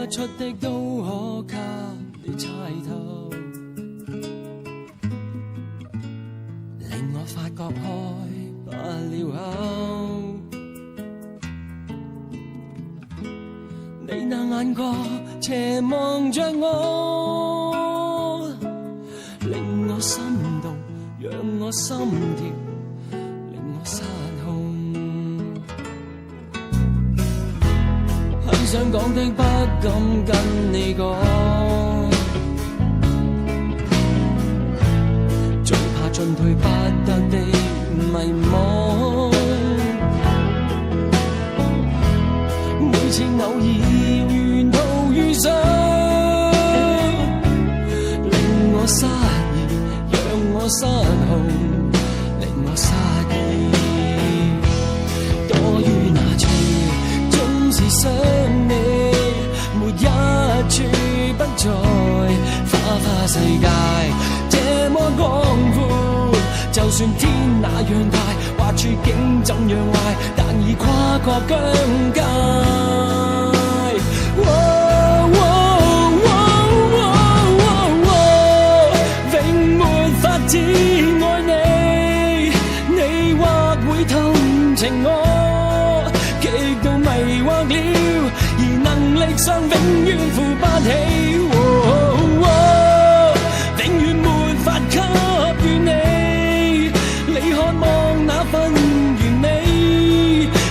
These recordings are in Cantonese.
出的都可給你猜透，令我發覺開不了口。你那眼角斜望着我，令我心動，讓我心跳，令我失控。很想講的不敢跟你講，最怕進退不得的迷惘。每次偶爾沿途遇上，令我失意，讓我失控，令我失意。多於那處，總是想你，沒一處不在。花花世界這麼廣闊，就算天那樣大，或處境怎樣壞，但已跨過疆界。永沒法子愛你，你或會同情我，極度迷惑了，而能力上永遠扶不起。永遠沒法給予你，你渴望那份完美，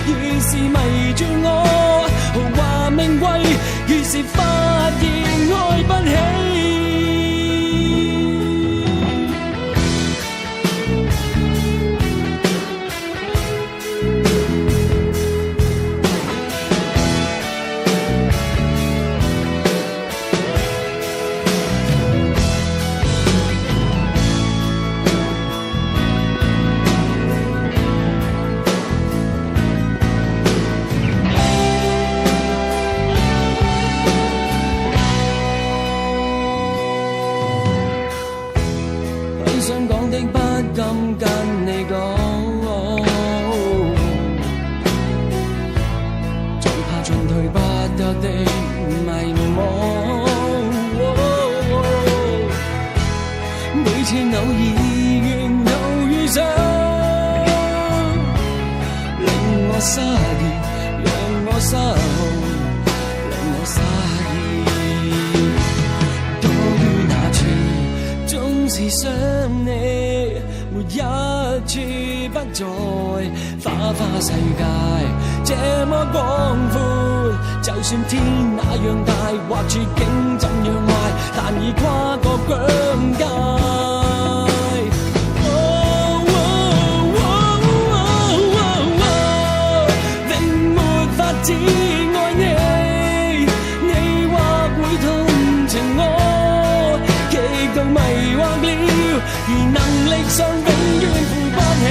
越是迷住我，豪華名貴，越是發現愛不起。想講的不敢跟你講，最怕進退不得的迷惘。每次偶爾沿途遇上，令我失意，讓我失控，令我失意。多於那處，總是想你，沒一處不在。花花世界這麼廣闊，就算天那樣大，或處境怎樣壞，但已跨過疆界。永沒法子愛你，你或會同情我，極度迷惑了，而能力上永遠扶不起。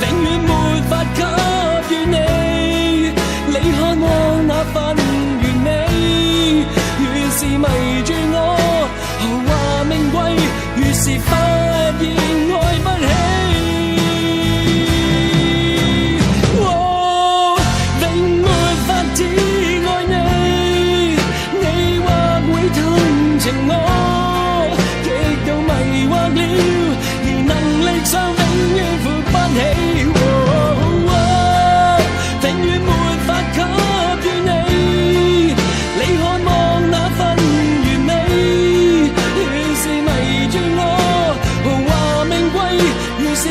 永遠沒法給予你，你渴望那份完美，越是迷住我，豪華名貴，越是發現愛不起。永沒法子愛你，你或會同情我，極度迷惑了，而能力上永遠扶不起。永遠沒法給予你，你渴望那份完美，越是迷住我，豪華名貴，越是